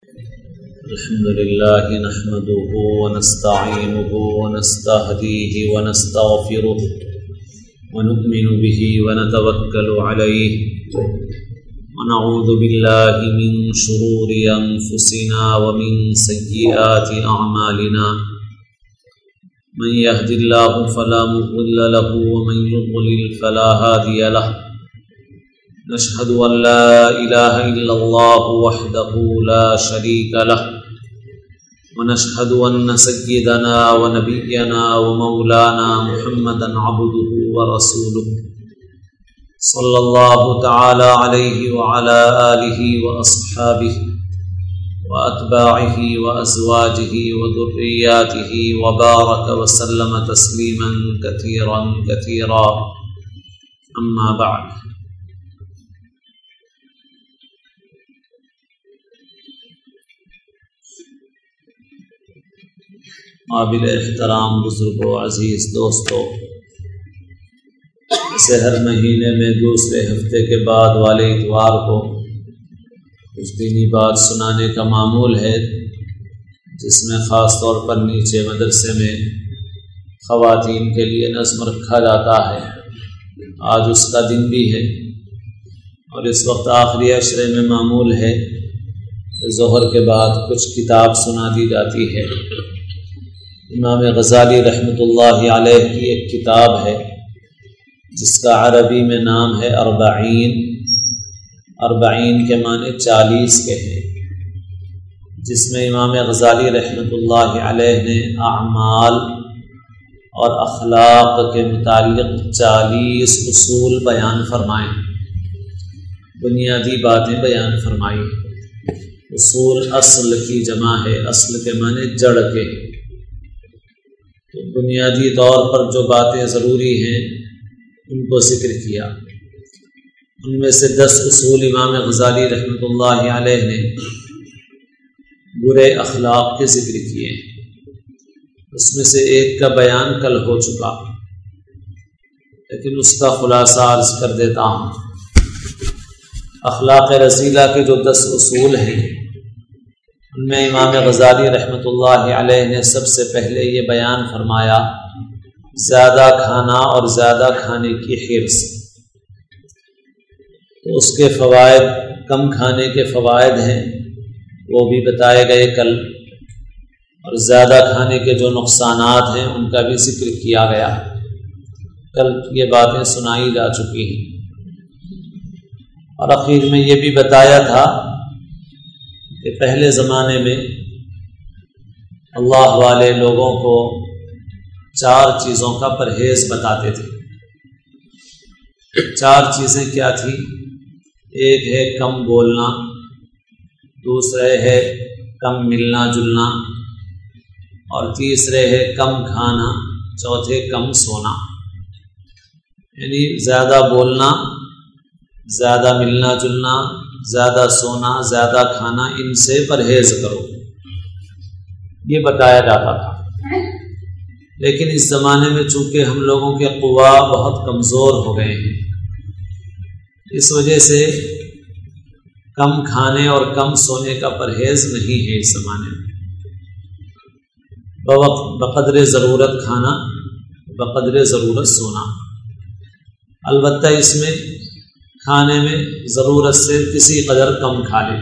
الحمد لله نحمده ونستعينه ونستهديه ونستغفره ونؤمن به ونتوكل عليه ونعوذ بالله من شرور أنفسنا ومن سيئات أعمالنا من يهد الله فلا مضل له ومن يضلل فلا هادي له نشهد أن لا إله إلا الله وحده لا شريك له ونشهد أن سيدنا ونبينا ومولانا محمدا عبده ورسوله صلى الله تعالى عليه وعلى آله وأصحابه وأتباعه وأزواجه وذرياته وبارك وسلم تسليما كثيرا كثيرا أما بعد. قابل احترام بزرگوں، عزیز دوستوں، اسے ہر مہینے میں دوسرے ہفتے کے بعد والے اتوار کو کچھ دینی بات سنانے کا معمول ہے، جس میں خاص طور پر نیچے مدرسے میں خواتین کے لیے نظم رکھا جاتا ہے۔ آج اس کا دن بھی ہے اور اس وقت آخری عشرے میں معمول ہے کہ ظہر کے بعد کچھ کتاب سنا دی جاتی ہے۔ امام غزالی رحمۃ اللہ علیہ کی ایک کتاب ہے جس کا عربی میں نام ہے اربعین۔ اربعین کے معنی 40 کے ہیں، جس میں امام غزالی رحمۃ اللہ علیہ نے اعمال اور اخلاق کے متعلق 40 اصول بیان فرمائے، بنیادی باتیں بیان فرمائی۔ اصول اصل کی جمع ہے، اصل کے معنی جڑ کے۔ تو بنیادی طور پر جو باتیں ضروری ہیں ان کو ذکر کیا۔ ان میں سے 10 اصول امام غزالی رحمۃ اللہ علیہ نے برے اخلاق کے ذکر کیے، اس میں سے ایک کا بیان کل ہو چکا، لیکن اس کا خلاصہ عرض کر دیتا ہوں۔ اخلاق رذیلہ کے جو 10 اصول ہیں ان میں امام غزالی رحمۃ اللہ علیہ نے سب سے پہلے یہ بیان فرمایا، زیادہ کھانا اور زیادہ کھانے کی حرص۔ تو اس کے فوائد، کم کھانے کے فوائد ہیں وہ بھی بتائے گئے کل، اور زیادہ کھانے کے جو نقصانات ہیں ان کا بھی ذکر کیا گیا، کل یہ باتیں سنائی جا چکی ہیں۔ اور آخر میں یہ بھی بتایا تھا کہ پہلے زمانے میں اللہ والے لوگوں کو 4 چیزوں کا پرہیز بتاتے تھے۔ 4 چیزیں کیا تھیں؟ ایک ہے کم بولنا، دوسرے ہے کم ملنا جلنا، اور تیسرے ہے کم کھانا، چوتھے کم سونا۔ یعنی زیادہ بولنا، زیادہ ملنا جلنا، زیادہ سونا، زیادہ کھانا، ان سے پرہیز کرو، یہ بتایا جاتا تھا۔ لیکن اس زمانے میں چونکہ ہم لوگوں کے قوا بہت کمزور ہو گئے ہیں، اس وجہ سے کم کھانے اور کم سونے کا پرہیز نہیں ہے اس زمانے میں۔ بقدر ضرورت کھانا، بقدر ضرورت سونا۔ البتہ اس میں کھانے میں ضرورت سے کسی قدر کم کھا لیں۔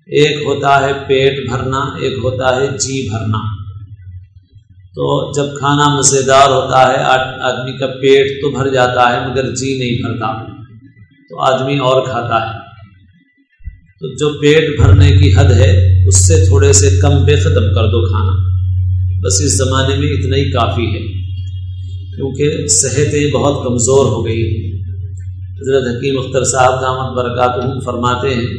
ایک ہوتا ہے پیٹ بھرنا، ایک ہوتا ہے جی بھرنا۔ تو جب کھانا مزیدار ہوتا ہے، آدمی کا پیٹ تو بھر جاتا ہے مگر جی نہیں بھرتا، تو آدمی اور کھاتا ہے۔ تو جو پیٹ بھرنے کی حد ہے اس سے تھوڑے سے کم پہ ختم کر دو کھانا، بس اس زمانے میں اتنا ہی کافی ہے، کیونکہ صحتیں بہت کمزور ہو گئی ہیں۔ حضرت حکیم اختر صاحب دامت برکاتہم فرماتے ہیں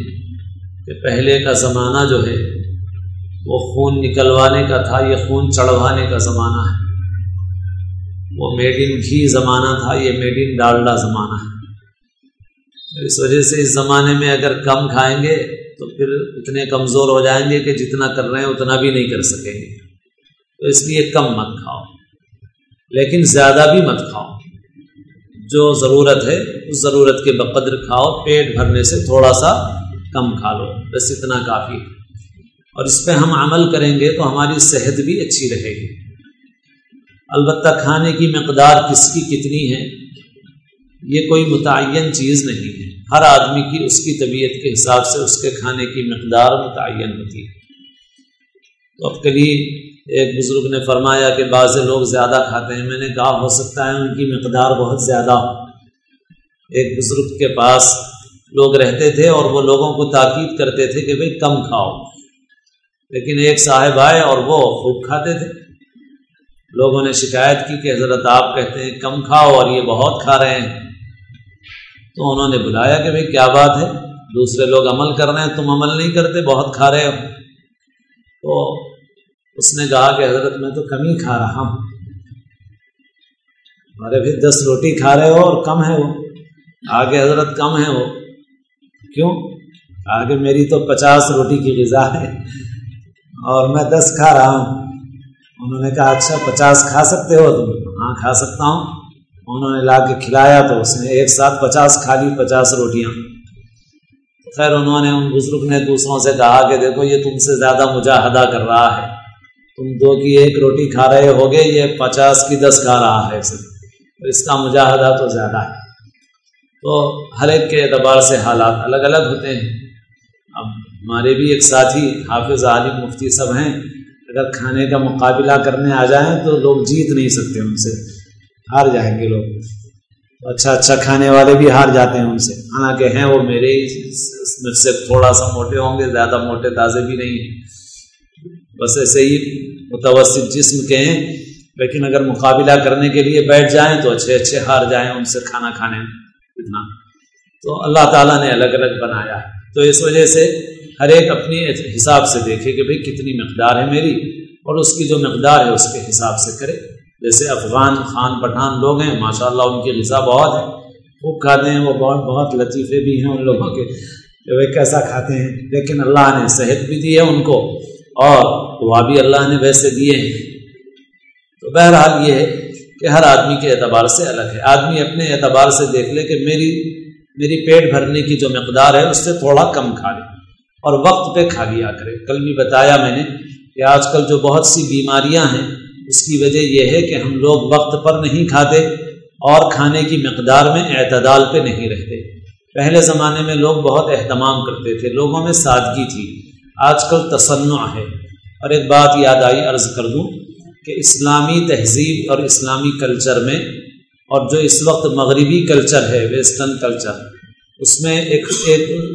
کہ پہلے کا زمانہ جو ہے وہ خون نکلوانے کا تھا، یہ خون چڑھوانے کا زمانہ ہے۔ وہ میڈ ان گھی زمانہ تھا، یہ میڈ ان ڈالڈا زمانہ ہے۔ اس وجہ سے اس زمانے میں اگر کم کھائیں گے تو پھر اتنے کمزور ہو جائیں گے کہ جتنا کر رہے ہیں اتنا بھی نہیں کر سکیں گے۔ تو اس لیے کم مت کھاؤ، لیکن زیادہ بھی مت کھاؤ۔ جو ضرورت ہے اس ضرورت کے بقدر کھاؤ، پیٹ بھرنے سے تھوڑا سا کم کھا لو، بس اتنا کافی ہے، اور اس پہ ہم عمل کریں گے تو ہماری صحت بھی اچھی رہے گی۔ البتہ کھانے کی مقدار کس کی کتنی ہے یہ کوئی متعین چیز نہیں ہے، ہر آدمی کی اس کی طبیعت کے حساب سے اس کے کھانے کی مقدار متعین ہوتی ہے۔ تو اب کبھی ایک بزرگ نے فرمایا کہ بعض لوگ زیادہ کھاتے ہیں، میں نے کہا ہو سکتا ہے ان کی مقدار بہت زیادہ ہو۔ ایک بزرگ کے پاس لوگ رہتے تھے اور وہ لوگوں کو تاکید کرتے تھے کہ بھئی کم کھاؤ، لیکن ایک صاحب آئے اور وہ خوب کھاتے تھے۔ لوگوں نے شکایت کی کہ حضرت آپ کہتے ہیں کم کھاؤ اور یہ بہت کھا رہے ہیں۔ تو انہوں نے بلایا کہ بھئی کیا بات ہے، دوسرے لوگ عمل کر رہے ہیں تم عمل نہیں کرتے، بہت کھا رہے ہو۔ تو اس نے کہا کہ حضرت میں تو کم ہی کھا رہا ہوں۔ ارے پھر 10 روٹی کھا رہے ہو اور کم ہے وہ۔ آگے حضرت کم ہے وہ کیوں؟ آگے میری تو 50 روٹی کی غذا ہے اور میں 10 کھا رہا ہوں۔ انہوں نے کہا اچھا 50 کھا سکتے ہو تم؟ ہاں کھا سکتا ہوں۔ انہوں نے لا کے کھلایا تو اس نے ایک ساتھ 50 کھا لی، 50 روٹیاں۔ خیر انہوں نے، ان بزرگ نے دوسروں سے کہا کہ دیکھو یہ تم سے زیادہ مجاہدہ کر رہا ہے، تم 2 کی 1 روٹی کھا رہے ہوگے، یہ 50 کی 10 کھا رہا ہے، اس کا مجاہدہ تو زیادہ ہے۔ تو ہر ایک کے اعتبار سے حالات الگ الگ ہوتے ہیں۔ اب ہمارے بھی ایک ساتھی حافظ عالم مفتی صاحب ہیں، اگر کھانے کا مقابلہ کرنے آ جائیں تو لوگ جیت نہیں سکتے ان سے، ہار جائیں گے لوگ۔ اچھا کھانے والے بھی ہار جاتے ہیں ان سے، حالانکہ ہیں وہ میرے مجھ سے تھوڑا سا موٹے ہوں گے، زیادہ موٹے تازے بھی نہیں ہیں، بس ایسے ہی متوسط جسم کے ہیں، لیکن اگر مقابلہ کرنے کے لیے بیٹھ جائیں تو اچھے ہار جائیں ان سے کھانا کھانے میں اتنا۔ تو اللہ تعالیٰ نے الگ الگ بنایا ہے، تو اس وجہ سے ہر ایک اپنی حساب سے دیکھے کہ بھئی کتنی مقدار ہے میری، اور اس کی جو مقدار ہے اس کے حساب سے کرے۔ جیسے افغان خان پٹھان لوگ ہیں، ماشاءاللہ ان کی غذا بہت ہے، خوب کھاتے ہیں، وہ بہت لطیفے بھی ہیں ان لوگوں کے کہ وہ کیسا کھاتے ہیں، لیکن اللہ نے صحت بھی دی ہے ان کو اور دعا بھی اللہ نے ویسے دیے ہیں۔ تو بہرحال یہ ہے کہ ہر آدمی کے اعتبار سے الگ ہے، آدمی اپنے اعتبار سے دیکھ لے کہ میری پیٹ بھرنے کی جو مقدار ہے اس سے تھوڑا کم کھا لے اور وقت پہ کھا لیا کرے۔ کل بھی بتایا میں نے کہ آج کل جو بہت سی بیماریاں ہیں اس کی وجہ یہ ہے کہ ہم لوگ وقت پر نہیں کھاتے اور کھانے کی مقدار میں اعتدال پہ نہیں رہتے۔ پہلے زمانے میں لوگ بہت اہتمام کرتے تھے، لوگوں میں سادگی تھی، آج کل تصنع ہے۔ اور ایک بات یاد آئی عرض کر دوں کہ اسلامی تہذیب اور اسلامی کلچر میں، اور جو اس وقت مغربی کلچر ہے، ویسٹرن کلچر، اس میں ایک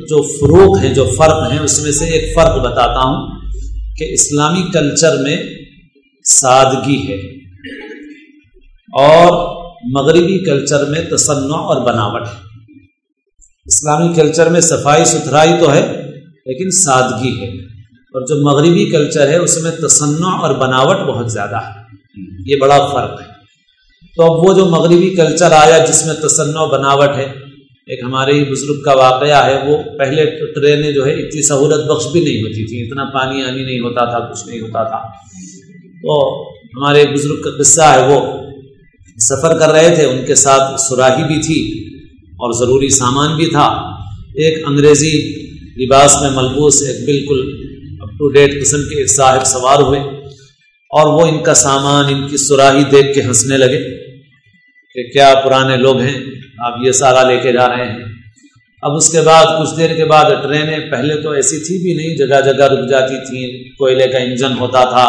جو فروق ہیں، جو فرق ہیں، اس میں سے ایک فرق بتاتا ہوں کہ اسلامی کلچر میں سادگی ہے اور مغربی کلچر میں تصنع اور بناوٹ ہے۔ اسلامی کلچر میں صفائی ستھرائی تو ہے لیکن سادگی ہے، اور جو مغربی کلچر ہے اس میں تصنع اور بناوٹ بہت زیادہ ہے، یہ بڑا فرق ہے۔ تو اب وہ جو مغربی کلچر آیا جس میں تصنع و بناوٹ ہے، ایک ہمارے ہی بزرگ کا واقعہ ہے، وہ پہلے ٹرینیں جو ہے اتنی سہولت بخش بھی نہیں ہوتی تھیں، اتنا پانی آنی نہیں ہوتا تھا، کچھ نہیں ہوتا تھا۔ تو ہمارے ایک بزرگ کا قصہ ہے، وہ سفر کر رہے تھے، ان کے ساتھ سراہی بھی تھی اور ضروری سامان بھی تھا۔ ایک انگریزی لباس میں ملبوس ایک بالکل اپ ٹو ڈیٹ قسم کے ایک صاحب سوار ہوئے، اور وہ ان کا سامان، ان کی سراہی دیکھ کے ہنسنے لگے کہ کیا پرانے لوگ ہیں، آپ یہ سارا لے کے جا رہے ہیں۔ اب اس کے بعد کچھ دیر کے بعد ٹرینیں پہلے تو ایسی تھی بھی نہیں، جگہ جگہ رک جاتی تھیں، کوئلے کا انجن ہوتا تھا،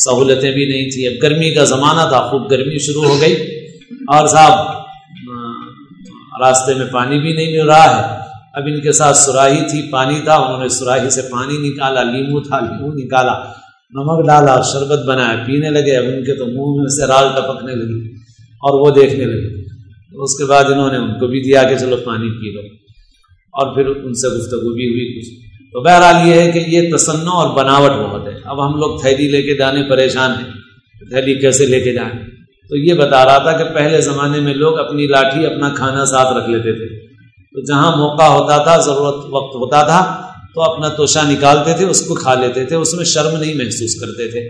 سہولتیں بھی نہیں تھیں۔ اب گرمی کا زمانہ تھا، خوب گرمی شروع ہو گئی، اور صاحب راستے میں پانی بھی نہیں مل رہا ہے۔ اب ان کے ساتھ سراہی تھی، پانی تھا، انہوں نے سراہی سے پانی نکالا، لیمو تھا لیمو نکالا، نمک ڈالا، شربت بنایا، پینے لگے۔ اب ان کے تو منہ میں سے رال ٹپکنے لگی اور وہ دیکھنے لگے۔ اس کے بعد انہوں نے ان کو بھی دیا کہ چلو پانی پی لو، اور پھر ان سے گفتگو بھی ہوئی کچھ۔ تو بہرحال یہ ہے کہ یہ تصنع اور بناوٹ بہت ہے۔ اب ہم لوگ تھیلی لے کے جانے پریشان ہیں، تھیلی کیسے لے کے جائیں؟ تو یہ بتا رہا تھا کہ پہلے زمانے میں لوگ اپنی لاٹھی، اپنا کھانا ساتھ رکھ لیتے تھے، تو جہاں موقع ہوتا تھا، ضرورت وقت ہوتا تھا تو اپنا توشہ نکالتے تھے، اس کو کھا لیتے تھے، اس میں شرم نہیں محسوس کرتے تھے۔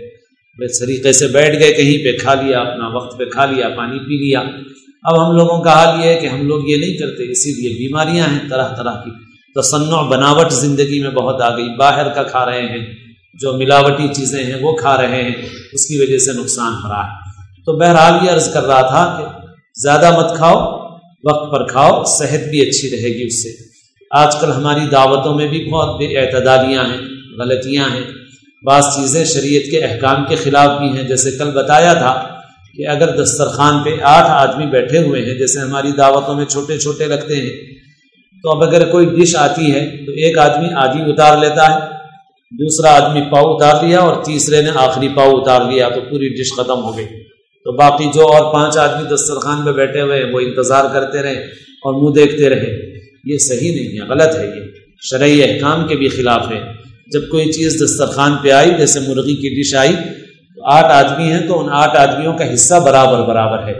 بس طریقے سے بیٹھ گئے کہیں پہ، کھا لیا، اپنا وقت پہ کھا لیا، پانی پی لیا۔ اب ہم لوگوں کا حال یہ ہے کہ ہم لوگ یہ نہیں کرتے، اسی لیے بیماریاں ہیں طرح طرح کی۔ تصنع بناوٹ زندگی میں بہت آ گئی، باہر کا کھا رہے ہیں، جو ملاوٹی چیزیں ہیں وہ کھا رہے ہیں، اس کی وجہ سے نقصان ہو رہا ہے۔ تو بہرحال یہ عرض کر رہا تھا کہ زیادہ مت کھاؤ، وقت پر کھاؤ، صحت بھی اچھی رہے گی اس سے۔ آج کل ہماری دعوتوں میں بھی بہت بے اعتدالیاں ہیں، غلطیاں ہیں، بعض چیزیں شریعت کے احکام کے خلاف بھی ہیں۔ جیسے کل بتایا تھا کہ اگر دسترخوان پہ 8 آدمی بیٹھے ہوئے ہیں، جیسے ہماری دعوتوں میں چھوٹے چھوٹے رکھتے ہیں، تو اب اگر کوئی ڈش آتی ہے تو ایک آدمی آدھی اتار لیتا ہے، دوسرا آدمی پاؤ اتار لیا اور تیسرے نے آخری پاؤ اتار لیا، تو پوری ڈش ختم ہو گئی۔ تو باقی جو اور 5 آدمی دسترخوان پہ بیٹھے ہوئے ہیں وہ انتظار کرتے رہے اور منہ دیکھتے رہے۔ یہ صحیح نہیں ہے، غلط ہے، یہ شرعی احکام کے بھی خلاف ہے۔ جب کوئی چیز دسترخوان پہ آئی، جیسے مرغی کی ڈش آئی، تو 8 آدمی ہیں تو ان 8 آدمیوں کا حصہ برابر برابر ہے،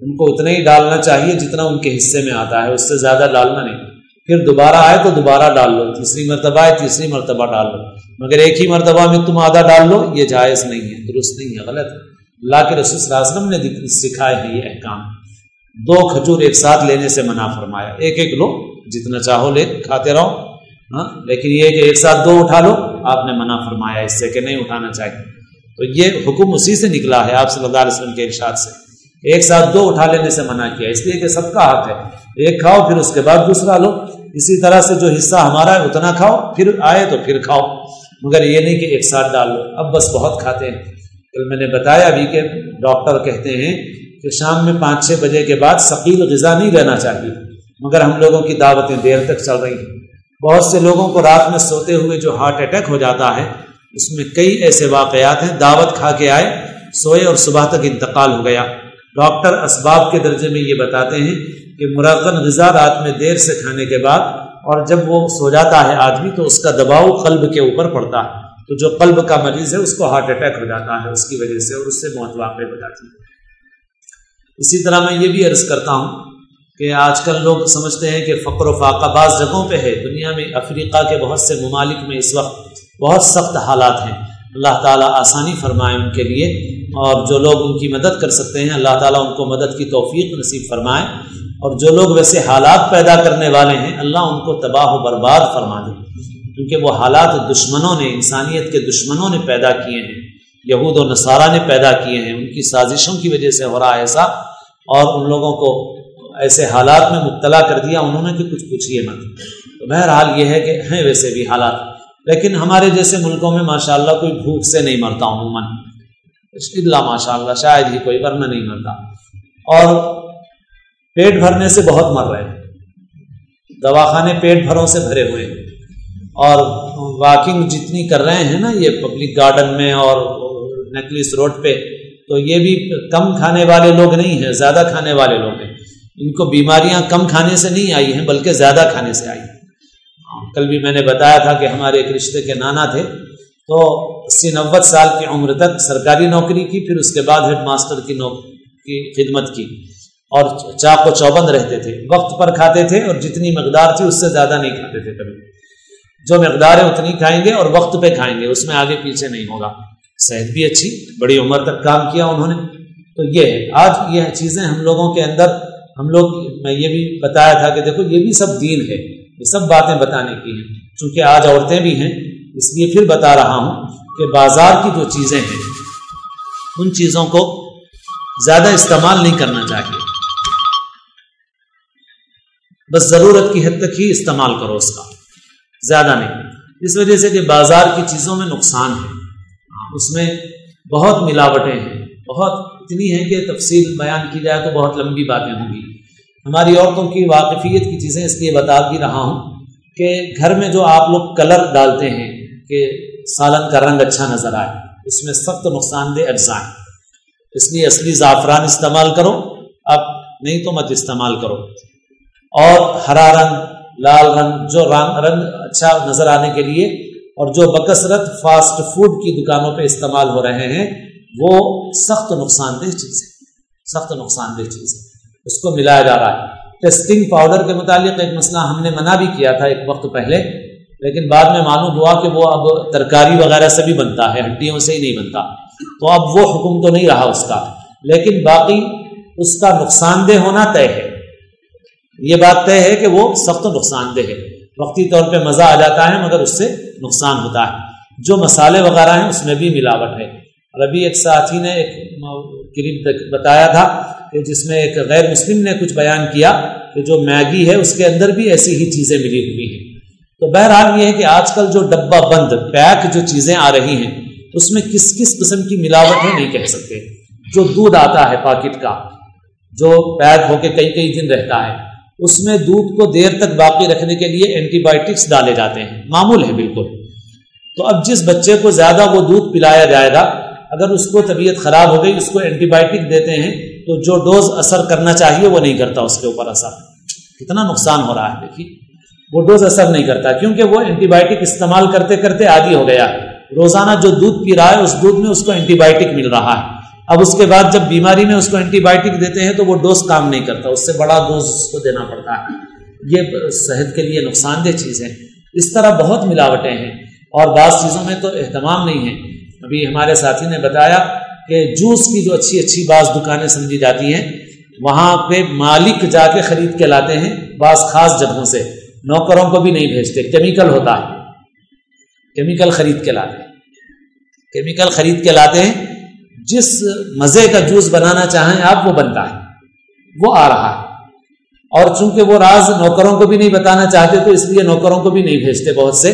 ان کو اتنا ہی ڈالنا چاہیے جتنا ان کے حصے میں آتا ہے، اس سے زیادہ ڈالنا نہیں۔ پھر دوبارہ آئے تو دوبارہ ڈال لو، تیسری مرتبہ آئے تیسری مرتبہ ڈال لو، مگر ایک ہی مرتبہ میں تم آدھا ڈال لو، یہ جائز نہیں ہے، درست نہیں ہے، غلط ہے۔ اللہ کے رسول صلی اللہ علیہ وسلم نے سکھائے ہیں یہ احکام۔ 2 کھجور ایک ساتھ لینے سے منع فرمایا، ایک ایک لو، جتنا چاہو لے کھاتے رہو، ہاں، لیکن یہ کہ ایک ساتھ 2 اٹھا لو، آپ نے منع فرمایا اس سے کہ نہیں اٹھانا چاہیے۔ تو یہ حکم اسی سے نکلا ہے، آپ صلی اللہ علیہ وسلم کے ارشاد سے۔ ایک ساتھ 2 اٹھا لینے سے منع کیا، اس لیے کہ سب کا حق ہے، ایک کھاؤ پھر اس کے بعد دوسرا لو، اسی طرح سے جو حصہ ہمارا ہے اتنا کھاؤ، پھر آئے تو پھر کھاؤ، مگر یہ نہیں کہ ایک ساتھ ڈال لو۔ اب بس بہت کھاتے ہیں۔ کل میں نے بتایا بھی کہ ڈاکٹر کہتے ہیں کہ شام میں 5-6 بجے کے بعد ثقیل غذا نہیں لینا چاہیے، مگر ہم لوگوں کی دعوتیں دیر تک چل رہی ہیں۔ بہت سے لوگوں کو رات میں سوتے ہوئے جو ہارٹ اٹیک ہو جاتا ہے، اس میں کئی ایسے واقعات ہیں، دعوت کھا کے آئے، سوئے اور صبح تک انتقال ہو گیا۔ ڈاکٹر اسباب کے درجے میں یہ بتاتے ہیں کہ مرغن غذا رات میں دیر سے کھانے کے بعد، اور جب وہ سو جاتا ہے آدمی تو اس کا دباؤ قلب کے اوپر پڑتا ہے، تو جو قلب کا مریض ہے اس کو ہارٹ اٹیک ہو جاتا ہے اس کی وجہ سے، اور اس سے موت واقع ہو جاتی ہے۔ اسی طرح میں یہ بھی عرض کرتا ہوں کہ آج کل لوگ سمجھتے ہیں کہ فقر و فاقہ بعض جگہوں پہ ہے، دنیا میں افریقہ کے بہت سے ممالک میں اس وقت بہت سخت حالات ہیں، اللہ تعالیٰ آسانی فرمائے ان کے لیے، اور جو لوگ ان کی مدد کر سکتے ہیں اللہ تعالیٰ ان کو مدد کی توفیق نصیب فرمائے، اور جو لوگ ویسے حالات پیدا کرنے والے ہیں اللہ ان کو تباہ و برباد فرما دے، کیونکہ وہ حالات دشمنوں نے، انسانیت کے دشمنوں نے پیدا کیے ہیں، یہود و نصارہ نے پیدا کیے ہیں، ان کی سازشوں کی وجہ سے ہو رہا ہے ایسا، اور ان لوگوں کو ایسے حالات میں مبتلا کر دیا انہوں نے کہ کچھ پوچھیے مت۔ تو بہرحال یہ ہے کہ ہیں ویسے بھی حالات، لیکن ہمارے جیسے ملکوں میں ماشاءاللہ کوئی بھوک سے نہیں مرتا عموماً، اللہ ماشاءاللہ شاید ہی کوئی، ورنہ نہیں مرتا، اور پیٹ بھرنے سے بہت مر رہے ہیں، دواخانے پیٹ بھروں سے بھرے ہوئے ہیں، اور واکنگ جتنی کر رہے ہیں نا یہ پبلک گارڈن میں اور نیکلس روڈ پہ، تو یہ بھی کم کھانے والے لوگ نہیں ہیں، زیادہ کھانے والے لوگ ہیں، ان کو بیماریاں کم کھانے سے نہیں آئی ہیں بلکہ زیادہ کھانے سے آئی ہیں۔ کل بھی میں نے بتایا تھا کہ ہمارے ایک رشتے کے نانا تھے، تو 80-90 سال کی عمر تک سرکاری نوکری کی، پھر اس کے بعد ہیڈ ماسٹر کی خدمت کی، اور چاق و چوبند رہتے تھے، وقت پر کھاتے تھے، اور جتنی مقدار تھی اس سے زیادہ نہیں کھاتے تھے کبھی، جو مقدار ہے اتنی کھائیں گے اور وقت پہ کھائیں گے، اس میں آگے پیچھے نہیں ہوگا، صحت بھی اچھی، بڑی عمر تک کام کیا انہوں نے۔ تو یہ ہے آج یہ چیزیں ہم لوگوں کے اندر، ہم لوگ، میں یہ بھی بتایا تھا کہ دیکھو یہ بھی سب دین ہے، یہ سب باتیں بتانے کی ہیں، چونکہ آج عورتیں بھی ہیں اس لیے پھر بتا رہا ہوں کہ بازار کی جو چیزیں ہیں ان چیزوں کو زیادہ استعمال نہیں کرنا چاہیے، بس ضرورت کی حد تک ہی استعمال کرو، اس کا زیادہ نہیں، اس وجہ سے کہ بازار کی چیزوں میں نقصان ہے، اس میں بہت ملاوٹیں ہیں، بہت اتنی ہیں کہ تفصیل بیان کی جائے تو بہت لمبی باتیں ہوں گی۔ ہماری عورتوں کی واقفیت کی چیزیں اس لیے بتا بھی رہا ہوں کہ گھر میں جو آپ لوگ کلر ڈالتے ہیں کہ سالن کا رنگ اچھا نظر آئے، اس میں سخت نقصان دہ اجزاء ہیں، اس لیے اصلی زعفران استعمال کرو، اب نہیں تو مت استعمال کرو، اور ہرا رنگ، لال رنگ، جو رنگ اچھا نظر آنے کے لیے، اور جو بکثرت فاسٹ فوڈ کی دکانوں پہ استعمال ہو رہے ہیں وہ سخت نقصان دہ چیز ہے، سخت نقصان دہ چیز ہے، اس کو ملایا جا رہا ہے۔ ٹیسٹنگ پاؤڈر کے متعلق ایک مسئلہ ہم نے منع بھی کیا تھا ایک وقت پہلے، لیکن بعد میں معلوم ہوا کہ وہ اب ترکاری وغیرہ سے بھی بنتا ہے، ہڈیوں سے ہی نہیں بنتا، تو اب وہ حکم تو نہیں رہا اس کا، لیکن باقی اس کا نقصان دہ ہونا طے ہے، یہ بات طے ہے کہ وہ سخت نقصان دہ ہے۔ وقتی طور پہ مزہ آ جاتا ہے مگر اس سے نقصان ہوتا ہے۔ جو مسالے وغیرہ ہیں اس میں بھی ملاوٹ ہے۔ اور ابھی ایک ساتھی نے ایک کلپ بتایا تھا کہ جس میں ایک غیر مسلم نے کچھ بیان کیا کہ جو میگی ہے اس کے اندر بھی ایسی ہی چیزیں ملی ہوئی ہیں۔ تو بہرحال یہ ہے کہ آج کل جو ڈبہ بند پیک جو چیزیں آ رہی ہیں اس میں کس کس قسم کی ملاوٹ ہے نہیں کہہ سکتے۔ جو دودھ آتا ہے پاکٹ کا جو پیک ہو کے کئی کئی دن رہتا ہے اس میں دودھ کو دیر تک باقی رکھنے کے لیے اینٹی بائیوٹکس ڈالے جاتے ہیں، معمول ہے بالکل۔ تو اب جس بچے کو زیادہ وہ دودھ پلایا جائے گا اگر اس کو طبیعت خراب ہو گئی اس کو اینٹی بائیوٹک دیتے ہیں تو جو ڈوز اثر کرنا چاہیے وہ نہیں کرتا، اس کے اوپر اثر کتنا نقصان ہو رہا ہے۔ دیکھیے وہ ڈوز اثر نہیں کرتا کیونکہ وہ اینٹی بائیوٹک استعمال کرتے کرتے عادی ہو گیا ہے۔ روزانہ جو دودھ پی رہا ہے اس دودھ میں اس کو اینٹی بائیوٹک مل رہا ہے۔ اب اس کے بعد جب بیماری میں اس کو اینٹی بائیوٹک دیتے ہیں تو وہ ڈوز کام نہیں کرتا، اس سے بڑا ڈوز اس کو دینا پڑتا ہے۔ یہ صحت کے لیے نقصان دہ چیز ہے۔ اس طرح بہت ملاوٹیں ہیں اور بعض چیزوں میں تو اہتمام نہیں ہے۔ ابھی ہمارے ساتھی نے بتایا کہ جوس کی جو اچھی اچھی بعض دکانیں سمجھی جاتی ہیں وہاں پہ مالک جا کے خرید کے لاتے ہیں بعض خاص جگہوں سے، نوکروں کو بھی نہیں بھیجتے، کیمیکل ہوتا ہے، کیمیکل خرید کے لاتے ہیں، کیمیکل خرید کے لاتے ہیں۔ جس مزے کا جوس بنانا چاہیں آپ وہ بنتا ہے، وہ آ رہا ہے۔ اور چونکہ وہ راز نوکروں کو بھی نہیں بتانا چاہتے تو اس لیے نوکروں کو بھی نہیں بھیجتے، بہت سے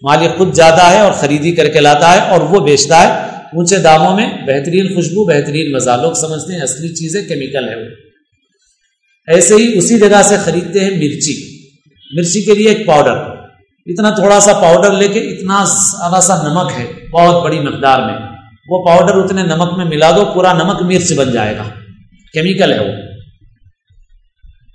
مالک خود جاتا ہے اور خریدی کر کے لاتا ہے اور وہ بیچتا ہے اونچے داموں میں، بہترین خوشبو بہترین مزہ، لوگ سمجھتے ہیں اصلی چیزیں کیمیکل ہے وہ۔ ایسے ہی اسی جگہ سے خریدتے ہیں مرچی، مرچی کے لیے ایک پاؤڈر، اتنا تھوڑا سا پاؤڈر لے کے اتنا سارا سا نمک ہے بہت بڑی مقدار میں، وہ پاؤڈر اتنے نمک میں ملا دو پورا نمک مرچ بن جائے گا، کیمیکل ہے وہ۔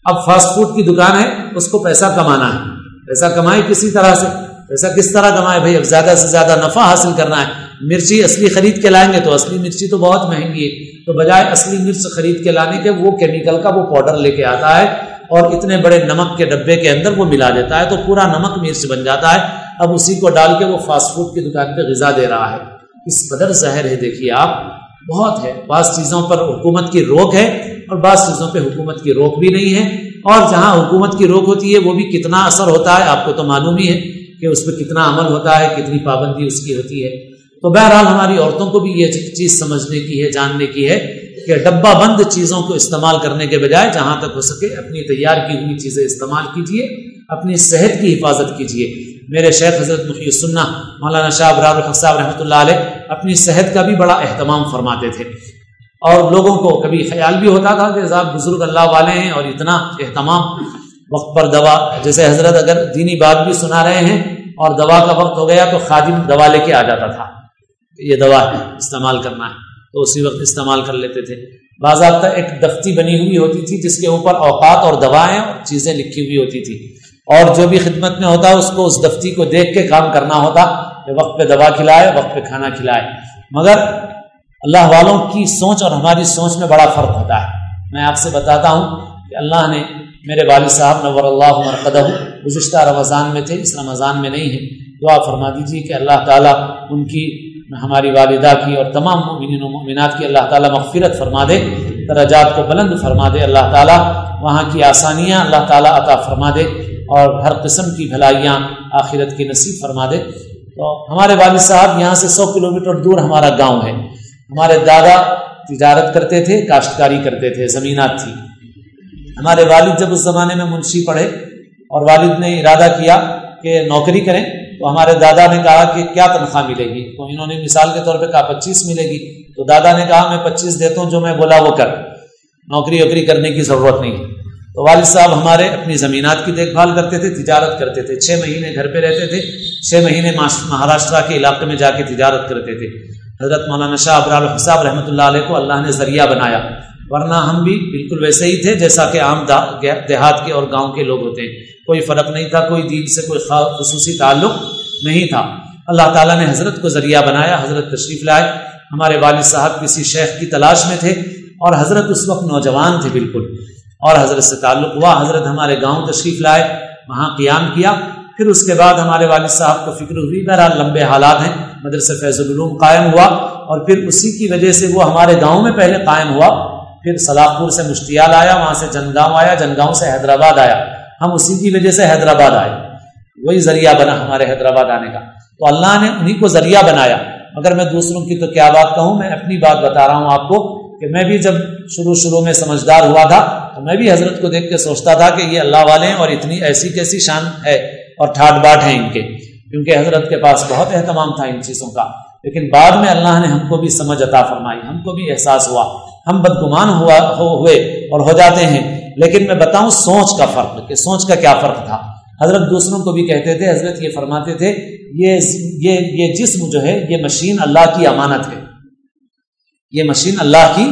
اب فاسٹ فوڈ کی دکان ہے اس کو پیسہ کمانا ہے، پیسہ کمائے کسی طرح سے، پیسہ کس طرح کمائے بھائی؟ اب زیادہ سے زیادہ نفع حاصل کرنا ہے۔ مرچی اصلی خرید کے لائیں گے تو اصلی مرچی تو بہت مہنگی ہے، تو بجائے اصلی مرچ خرید کے لانے کے وہ کیمیکل کا وہ پاؤڈر لے کے آتا ہے اور اتنے بڑے نمک کے ڈبے کے اندر وہ ملا دیتا ہے تو پورا نمک مرچ بن جاتا ہے۔ اب اسی کو ڈال کے وہ فاسٹ فوڈ کی دکان پہ غذا دے رہا ہے۔ اس قدر زہر ہے، دیکھیے آپ، بہت ہے۔ بعض چیزوں پر حکومت کی روک ہے اور بعض چیزوں پہ حکومت کی روک بھی نہیں ہے، اور جہاں حکومت کی روک ہوتی ہے وہ بھی کتنا اثر ہوتا ہے آپ کو تو معلوم ہی ہے کہ اس پہ کتنا عمل ہوتا ہے، کتنی پابندی اس کی ہوتی ہے۔ تو بہرحال ہماری عورتوں کو بھی یہ چیز سمجھنے کی ہے، جاننے کی ہے کہ ڈبہ بند چیزوں کو استعمال کرنے کے بجائے جہاں تک ہو سکے اپنی تیار کی ہوئی چیزیں استعمال کیجیے، اپنی صحت کی حفاظت کیجیے۔ میرے شیخ حضرت محی السنہ مولانا شاہ ابرار الحق صاحب رحمۃ اللہ علیہ اپنی صحت کا بھی بڑا اہتمام فرماتے تھے، اور لوگوں کو کبھی خیال بھی ہوتا تھا کہ صاحب بزرگ اللہ والے ہیں اور اتنا اہتمام، وقت پر دوا، جیسے حضرت اگر دینی بات بھی سنا رہے ہیں اور دوا کا وقت ہو گیا تو خادم دوا لے کے آ جاتا تھا، یہ دوا ہے استعمال کرنا ہے، تو اسی وقت استعمال کر لیتے تھے۔ باضابطہ ایک دفتی بنی ہوئی ہوتی تھی جس کے اوپر اوقات اور دوائیں اور چیزیں لکھی ہوئی ہوتی تھی، اور جو بھی خدمت میں ہوتا اس کو اس دفتی کو دیکھ کے کام کرنا ہوتا کہ وقت پہ دوا کھلائے، وقت پہ کھانا کھلائے۔ مگر اللہ والوں کی سوچ اور ہماری سوچ میں بڑا فرق ہوتا ہے۔ میں آپ سے بتاتا ہوں کہ اللہ نے میرے والد صاحب نور اللہ مرقدہ گزشتہ رمضان میں تھے، اس رمضان میں نہیں ہے، دعا فرما دیجیے کہ اللہ تعالیٰ ان کی، ہماری والدہ کی اور تمام مومنین و مومنات کی اللہ تعالیٰ مغفرت فرما دے، درجات کو بلند فرما دے، اللہ تعالیٰ وہاں کی آسانیاں اللہ تعالیٰ عطا فرما دے اور ہر قسم کی بھلائیاں آخرت کی نصیب فرما دے۔ تو ہمارے والد صاحب یہاں سے 100 کلومیٹر دور ہمارا گاؤں ہے، ہمارے دادا تجارت کرتے تھے، کاشتکاری کرتے تھے، زمینات تھی۔ ہمارے والد جب اس زمانے میں منشی پڑھے اور والد نے ارادہ کیا کہ نوکری کریں تو ہمارے دادا نے کہا کہ کیا تنخواہ ملے گی؟ تو انہوں نے مثال کے طور پہ کہا 25 ملے گی، تو دادا نے کہا میں 25 دیتا ہوں، جو میں بولا وہ کر، نوکری وکری کرنے کی ضرورت نہیں ہے۔ تو والد صاحب ہمارے اپنی زمینات کی دیکھ بھال کرتے تھے، تجارت کرتے تھے، 6 مہینے گھر پہ رہتے تھے، 6 مہینے مہاراشٹرا کے علاقے میں جا کے تجارت کرتے تھے۔ حضرت مولانا شاہ ابرار الحق صاحب رحمۃ اللہ علیہ کو اللہ نے ذریعہ بنایا، ورنہ ہم بھی بالکل ویسے ہی تھے جیسا کہ عام دیہات کے اور گاؤں کے لوگ ہوتے ہیں، کوئی فرق نہیں تھا، کوئی دین سے کوئی خصوصی تعلق نہیں تھا۔ اللہ تعالیٰ نے حضرت کو ذریعہ بنایا، حضرت تشریف لائے۔ ہمارے والد صاحب کسی شیخ کی تلاش میں تھے اور حضرت اس وقت نوجوان تھے بالکل، اور حضرت سے تعلق ہوا، حضرت ہمارے گاؤں تشریف لائے، وہاں قیام کیا۔ پھر اس کے بعد ہمارے والد صاحب کو فکر ہوئی، بہرحال لمبے حالات ہیں، مدرسہ فیض العلوم قائم ہوا، اور پھر اسی کی وجہ سے وہ ہمارے گاؤں میں پہلے قائم ہوا، پھر صلاح پور سے مشتیال آیا، وہاں سے جنگاؤں آیا، جنگاؤں سے حیدرآباد آیا، ہم اسی کی وجہ سے حیدرآباد آئے۔ وہی ذریعہ بنا ہمارے حیدرآباد آنے کا. تو اللہ نے انہی کو ذریعہ بنایا. مگر میں دوسروں کی تو کیا بات کہوں، میں اپنی بات بتا رہا ہوں آپ کو کہ میں بھی جب شروع میں سمجھدار ہوا تھا تو میں بھی حضرت کو دیکھ کے سوچتا تھا کہ یہ اللہ والے ہیں اور اتنی ایسی کیسی شان ہے اور ٹھاٹ باٹ ہیں ان کے، کیونکہ حضرت کے پاس بہت اہتمام تھا ان چیزوں کا. لیکن بعد میں اللہ نے ہم کو بھی سمجھ عطا فرمائی، ہم کو بھی احساس ہوا. ہم بدگمان ہوئے اور ہو جاتے ہیں. لیکن میں بتاؤں سوچ کا فرق، کہ سوچ کا کیا فرق تھا. حضرت دوسروں کو بھی کہتے تھے، حضرت یہ فرماتے تھے یہ جسم جو ہے یہ مشین اللہ کی امانت ہے، یہ مشین اللہ کی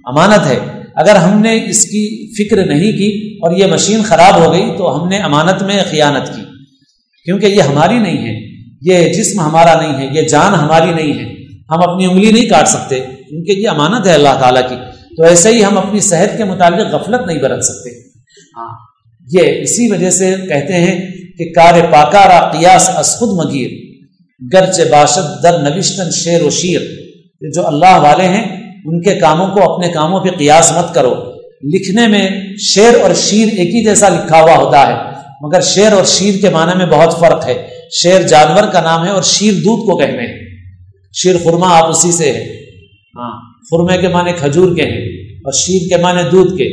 امانت ہے. اگر ہم نے اس کی فکر نہیں کی اور یہ مشین خراب ہو گئی تو ہم نے امانت میں خیانت کی، کیونکہ یہ ہماری نہیں ہے، یہ جسم ہمارا نہیں ہے، یہ جان ہماری نہیں ہے. ہم اپنی انگلی نہیں کاٹ سکتے کیونکہ یہ امانت ہے اللہ تعالیٰ کی. تو ایسے ہی ہم اپنی صحت کے متعلق غفلت نہیں برت سکتے. یہ اسی وجہ سے کہتے ہیں کہ کار پاکارا قیاس از خود مگیر گرچہ باشد در نوشتن شیر و شیر. جو اللہ والے ہیں ان کے کاموں کو اپنے کاموں پہ قیاس مت کرو. لکھنے میں شیر اور شیر ایک ہی جیسا لکھا ہوا ہوتا ہے، مگر شیر اور شیر کے معنی میں بہت فرق ہے. شیر جانور کا نام ہے اور شیر دودھ کو کہتے ہیں. شیر خرما آپ اسی سے ہے. خرمے کے معنی کھجور کے ہیں اور شیر کے معنی دودھ کے.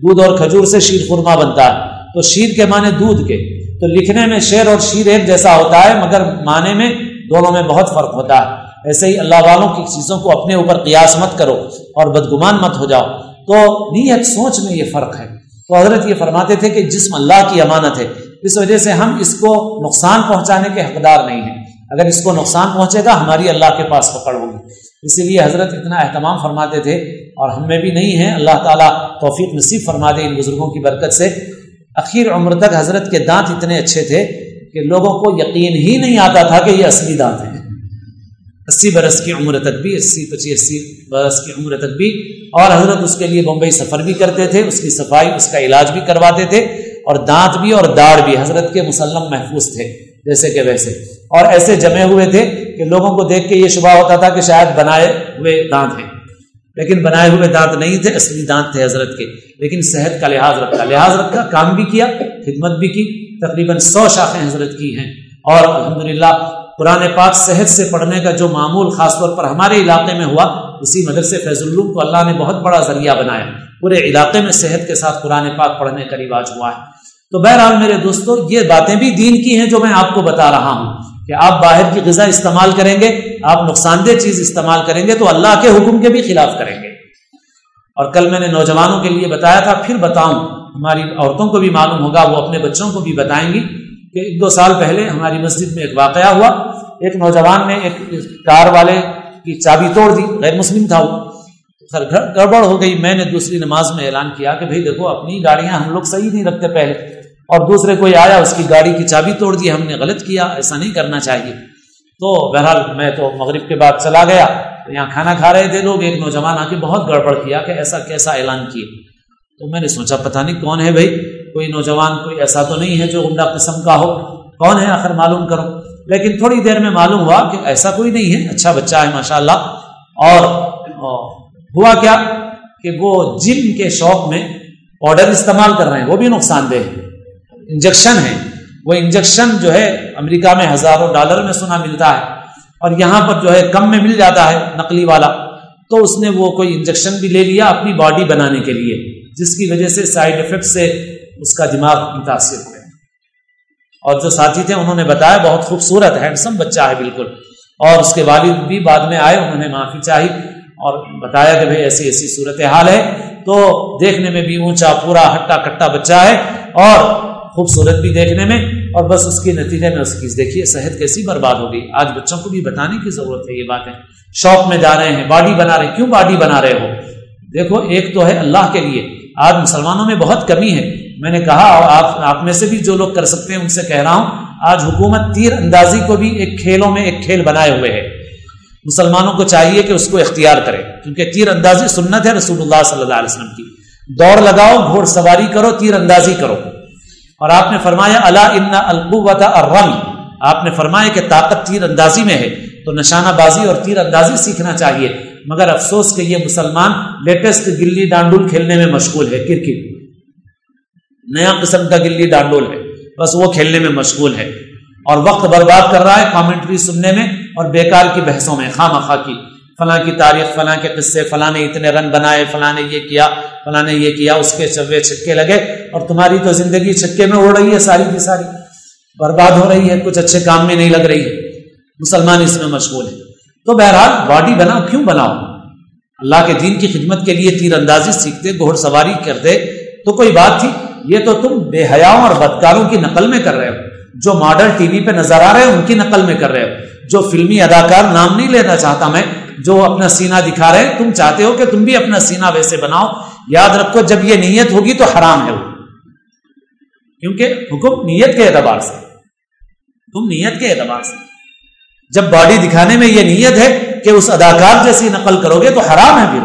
دودھ اور کھجور سے شیر خرما بنتا ہے، تو شیر کے معنی دودھ کے. تو لکھنے میں شیر اور شیر ایک جیسا ہوتا ہے مگر معنی میں دونوں میں بہت فرق ہوتا ہے. ایسے ہی اللہ والوں کی چیزوں کو اپنے اوپر قیاس مت کرو اور بدگمان مت ہو جاؤ. تو نیت سوچ میں یہ فرق ہے. تو حضرت یہ فرماتے تھے کہ جسم اللہ کی امانت ہے، اس وجہ سے ہم اس کو نقصان پہنچانے کے حقدار نہیں ہیں. اگر اس کو نقصان پہنچے گا ہماری اللہ کے پاس پکڑ ہوگی. اسی لیے حضرت اتنا اہتمام فرماتے تھے اور ہم میں بھی نہیں ہے. اللہ تعالیٰ توفیق نصیب فرما دے ان بزرگوں کی برکت سے. اخیر عمر تک حضرت کے دانت اتنے اچھے تھے کہ لوگوں کو یقین ہی نہیں آتا تھا کہ یہ اصلی دانت ہیں. 80 برس کی عمر تک بھی، 80 برس کی عمر تک بھی. اور حضرت اس کے لیے بمبئی سفر بھی کرتے تھے، اس کی صفائی اس کا علاج بھی کرواتے تھے. اور دانت بھی اور داڑھ بھی حضرت کے مسلم محفوظ تھے جیسے کہ ویسے. اور ایسے جمے ہوئے تھے کہ لوگوں کو دیکھ کے یہ شبہ ہوتا تھا کہ شاید بنائے ہوئے دانت ہیں، لیکن بنائے ہوئے دانت نہیں تھے، اصلی دانت تھے حضرت کے. لیکن صحت کا لحاظ رکھا، کام بھی کیا، خدمت بھی کی. تقریباً 100 شاخیں حضرت کی ہیں. اور الحمدللہ قرآن پاک صحت سے پڑھنے کا جو معمول خاص طور پر ہمارے علاقے میں ہوا، اسی مدرسے فیض العلوم کو اللہ نے بہت بڑا ذریعہ بنایا. پورے علاقے میں صحت کے ساتھ قرآن پاک پڑھنے کا رواج ہوا ہے. تو بہرحال میرے دوستو، یہ باتیں بھی دین کی ہیں جو میں آپ کو بتا رہا ہوں کہ آپ باہر کی غذا استعمال کریں گے، آپ نقصان دہ چیز استعمال کریں گے تو اللہ کے حکم کے بھی خلاف کریں گے. اور کل میں نے نوجوانوں کے لیے بتایا تھا، پھر بتاؤں، ہماری عورتوں کو بھی معلوم ہوگا، وہ اپنے بچوں کو بھی بتائیں گی کہ 1-2 سال پہلے ہماری مسجد میں ایک واقعہ ہوا. ایک نوجوان نے ایک کار والے کی چابی توڑ دی، غیر مسلم تھا وہ. گڑبڑ ہو گئی. میں نے دوسری نماز میں اعلان کیا کہ بھئی دیکھو، اپنی گاڑیاں ہم لوگ صحیح نہیں رکھتے پہلے، اور دوسرے کوئی آیا اس کی گاڑی کی چابی توڑ دی، ہم نے غلط کیا، ایسا نہیں کرنا چاہیے. تو بہرحال میں تو مغرب کے بعد چلا گیا، یہاں کھانا کھا رہے تھے لوگ، ایک نوجوان آ کے بہت گڑبڑ کیا کہ ایسا کیسا اعلان کیے. تو میں نے سوچا پتہ نہیں کون ہے بھائی، کوئی نوجوان کوئی ایسا تو نہیں ہے جو عمدہ قسم کا ہو، کون ہے آخر معلوم کرو. لیکن تھوڑی دیر میں معلوم ہوا کہ ایسا کوئی نہیں ہے، اچھا بچہ ہے ماشاءاللہ. اور ہوا کیا کہ وہ جم کے شوق میں پاؤڈر استعمال کر رہے ہیں، وہ بھی نقصان دہ ہے. انجیکشن ہے، وہ انجیکشن جو ہے امریکہ میں $1000 میں سنا ملتا ہے، اور یہاں پر جو ہے کم میں مل جاتا ہے نقلی والا. تو اس نے وہ کوئی انجیکشن بھی لے لیا اپنی باڈی بنانے کے لیے، جس کی وجہ سے سائیڈ ایفیکٹ سے اس کا دماغ متاثر ہو گیا. اور جو ساتھی تھے انہوں نے بتایا بہت خوبصورت ہینڈسم بچہ ہے بالکل. اور اس کے والد بھی بعد میں آئے، انہوں نے معافی چاہی اور بتایا کہ بھئی ایسی ایسی صورتحال ہے. تو دیکھنے میں بھی اونچا پورا ہٹا کٹا بچہ ہے اور خوبصورت بھی دیکھنے میں، اور بس اس کے نتیجے میں اس کی دیکھیے صحت کیسی برباد ہو گئی. آج بچوں کو بھی بتانے کی ضرورت ہے یہ باتیں. شوق میں جا رہے ہیں، باڈی بنا رہے ہیں. کیوں باڈی بنا رہے ہو؟ دیکھو ایک تو ہے اللہ کے لیے. آج مسلمانوں میں بہت کمی ہے. میں نے کہا آپ میں سے بھی جو لوگ کر سکتے ہیں ان سے کہہ رہا ہوں، آج حکومت تیر اندازی کو بھی ایک کھیلوں میں ایک کھیل بنائے ہوئے ہے. مسلمانوں کو چاہیے کہ اس کو اختیار کرے، کیونکہ تیر اندازی سنت ہے رسول اللہ صلی اللہ علیہ وسلم کی. دوڑ لگاؤ، گھوڑ سواری کرو، تیر اندازی کرو. اور آپ نے فرمایا الا ان القوۃ الرمی، آپ نے فرمایا کہ طاقت تیر اندازی میں ہے، تو نشانہ بازی اور تیر اندازی سیکھنا چاہیے. مگر افسوس کہ یہ مسلمان لیٹسٹ گلی ڈانڈول کھیلنے میں مشغول ہے. کرکٹ نیا قسم کا گلی ڈانڈول ہے، بس وہ کھیلنے میں مشغول ہے اور وقت برباد کر رہا ہے کامنٹری سننے میں اور بیکار کی بحثوں میں، خواہ مخواہ کی، فلاں کی تاریخ، فلاں کے قصے، فلاں نے اتنے رن بنائے، فلاں نے یہ کیا، فلاں نے یہ کیا، اس کے چوے چھکے لگے، اور تمہاری تو زندگی چھکے میں اڑ رہی ہے، ساری کی ساری برباد ہو رہی ہے، کچھ اچھے کام میں نہیں لگ رہی ہے، مسلمان اس میں مشغول ہے۔ تو بہرحال باڈی بناؤ، کیوں بناؤ؟ اللہ کے دین کی خدمت کے لیے تیر اندازی سیکھتے، گھوڑ سواری کرتے تو کوئی بات تھی، یہ تو تم بے حیاؤں اور بدکاروں کی نقل میں کر رہے ہو، جو ماڈل ٹی وی پہ نظر آ رہے ہیں ان کی نقل میں کر رہے ہو، جو فلمی اداکار، نام نہیں لینا چاہتا میں، جو اپنا سینہ دکھا رہے ہیں، تم چاہتے ہو کہ تم بھی اپنا سینہ ویسے بناؤ۔ یاد رکھو جب یہ نیت ہوگی تو حرام ہے وہ، کیونکہ حکم نیت کے اعتبار سے، تم نیت کے اعتبار سے، جب باڈی دکھانے میں یہ نیت ہے کہ اس اداکار جیسی نقل کرو گے تو حرام ہے، پھر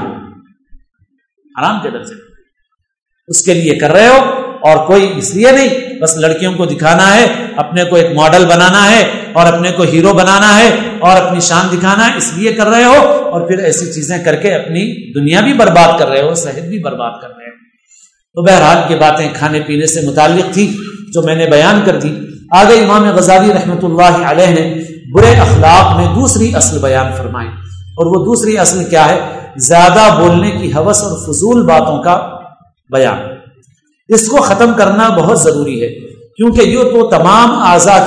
حرام کے درجے اس کے لیے کر رہے ہو، اور کوئی اس لیے نہیں، بس لڑکیوں کو دکھانا ہے، اپنے کو ایک ماڈل بنانا ہے اور اپنے کو ہیرو بنانا ہے اور اپنی شان دکھانا ہے، اس لیے کر رہے ہو، اور پھر ایسی چیزیں کر کے اپنی دنیا بھی برباد کر رہے ہو، صحت بھی برباد کر رہے ہو۔ تو بہرحال یہ باتیں کھانے پینے سے متعلق تھی جو میں نے بیان کر دی۔ آگے امام غزالی رحمۃ اللہ علیہ نے برے اخلاق میں دوسری اصل بیان فرمائی، اور وہ دوسری اصل کیا ہے؟ زیادہ بولنے کی ہوس اور فضول باتوں کا بیان۔ اس کو ختم کرنا بہت ضروری ہے، کیونکہ یہ تو تمام اعضاء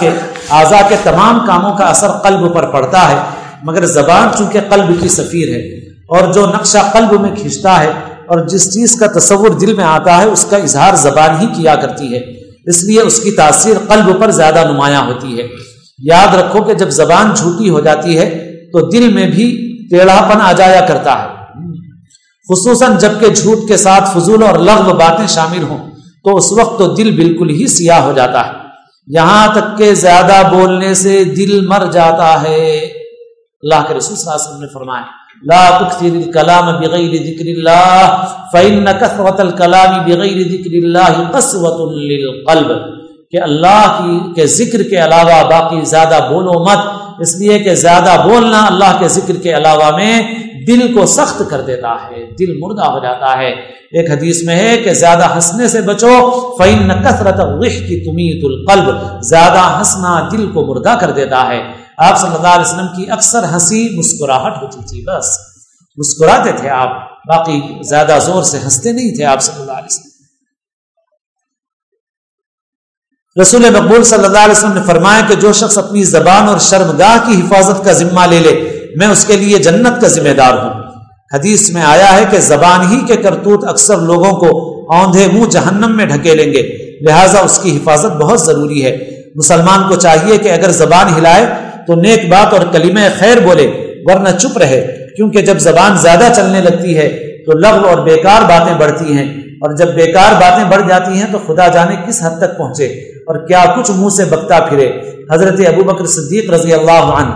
کے تمام کاموں کا اثر قلب پر پڑتا ہے، مگر زبان چونکہ قلب کی سفیر ہے، اور جو نقشہ قلب میں کھینچتا ہے اور جس چیز کا تصور دل میں آتا ہے اس کا اظہار زبان ہی کیا کرتی ہے، اس لیے اس کی تاثیر قلب پر زیادہ نمایاں ہوتی ہے۔ یاد رکھو کہ جب زبان جھوٹی ہو جاتی ہے تو دل میں بھی ٹیڑھا پن آ جایا کرتا ہے، خصوصاً جب کہ جھوٹ کے ساتھ فضول اور لغو باتیں شامل ہوں، تو اس وقت تو دل بالکل ہی سیاہ ہو جاتا ہے، یہاں تک کہ زیادہ بولنے سے دل مر جاتا ہے۔ اللہ کے رسول صلی اللہ علیہ وسلم نے فرمایا لا تکثر الکلام بغیر ذکر اللہ فإن کثرة الکلام بغیر ذکر اللہ قسوة للقلب، کہ اللہ کے ذکر کے علاوہ باقی زیادہ بولو مت، اس لیے کہ زیادہ بولنا اللہ کے ذکر کے علاوہ میں دل کو سخت کر دیتا ہے، دل مردہ ہو جاتا ہے۔ ایک حدیث میں ہے کہ زیادہ ہنسنے سے بچو، فإن کثرة الضحک تمیت القلب، زیادہ ہنسنا دل کو مردہ کر دیتا ہے۔ آپ صلی اللہ علیہ وسلم کی اکثر ہنسی مسکراہٹ ہوتی تھی، بس مسکراتے تھے آپ، باقی زیادہ زور سے ہنستے نہیں تھے آپ صلی اللہ علیہ وسلم۔ رسول مقبول صلی اللہ علیہ وسلم نے فرمایا کہ جو شخص اپنی زبان اور شرمگاہ کی حفاظت کا ذمہ لے لے، میں اس کے لیے جنت کا ذمہ دار ہوں۔ حدیث میں آیا ہے کہ زبان ہی کے کرتوت اکثر لوگوں کو اوندھے منہ جہنم میں ڈھکیلیں گے، لہٰذا اس کی حفاظت بہت ضروری ہے۔ مسلمان کو چاہیے کہ اگر زبان ہلائے تو نیک بات اور کلمہ خیر بولے، ورنہ چپ رہے، کیونکہ جب زبان زیادہ چلنے لگتی ہے تو لغو اور بیکار باتیں بڑھتی ہیں، اور جب بیکار باتیں بڑھ جاتی ہیں تو خدا جانے کس حد تک پہنچے اور کیا کچھ منہ سے بکتا پھرے۔ حضرت ابو بکر صدیق رضی اللہ عنہ،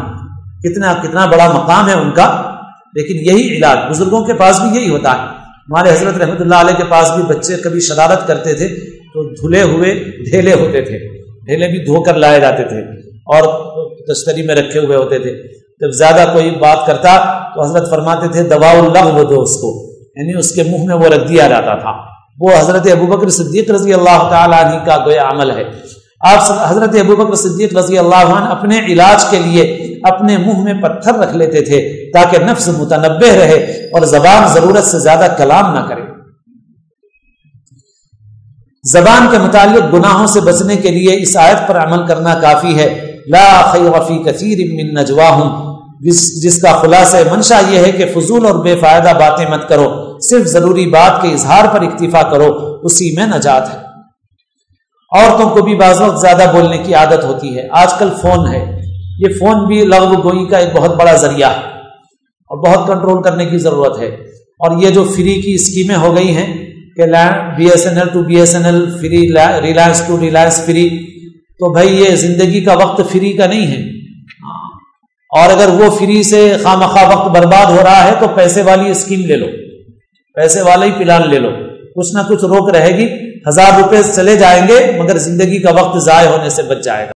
کتنا بڑا مقام ہے ان کا، لیکن یہی علاج بزرگوں کے پاس بھی یہی ہوتا ہے۔ ہمارے حضرت رحمۃ اللہ علیہ کے پاس بھی بچے کبھی شرارت کرتے تھے تو دھلے ہوئے ڈھیلے ہوتے تھے، ڈھیلے بھی دھو کر لائے جاتے تھے اور تشتری میں رکھے ہوئے ہوتے تھے۔ جب زیادہ کوئی بات کرتا تو حضرت فرماتے تھے دواء اللغو دو اس کو، یعنی اس کے منہ میں وہ رکھ دیا جاتا تھا۔ وہ حضرت ابوبکر صدیق رضی اللہ تعالیٰ عنہ کا گویا عمل ہے۔ آپ حضرت ابوبکر صدیق رضی اللہ عنہ اپنے علاج کے لیے اپنے منہ میں پتھر رکھ لیتے تھے تاکہ نفس متنبہ رہے اور زبان ضرورت سے زیادہ کلام نہ کرے۔ زبان کے متعلق گناہوں سے بچنے کے لیے اس آیت پر عمل کرنا کافی ہے، لا خیر فی کثیر من نجواہم، جس کا خلاصہ منشا یہ ہے کہ فضول اور بے فائدہ باتیں مت کرو، صرف ضروری بات کے اظہار پر اکتفا کرو، اسی میں نجات ہے۔ عورتوں کو بھی بعض وقت زیادہ بولنے کی عادت ہوتی ہے۔ آج کل فون ہے، یہ فون بھی لغو گوئی کا ایک بہت بڑا ذریعہ ہے اور بہت کنٹرول کرنے کی ضرورت ہے۔ اور یہ جو فری کی اسکیمیں ہو گئی ہیں کہ BSNL to BSNL free, Reliance to Reliance free, تو بھائی یہ زندگی کا وقت فری کا نہیں ہے، اور اگر وہ فری سے خواہ مخواہ وقت برباد ہو رہا ہے تو پیسے والی اسکیم لے لو، پیسے والا ہی پلان لے لو، کچھ نہ کچھ روک رہے گی، 1000 روپے چلے جائیں گے مگر زندگی کا وقت ضائع ہونے سے بچ جائے گا۔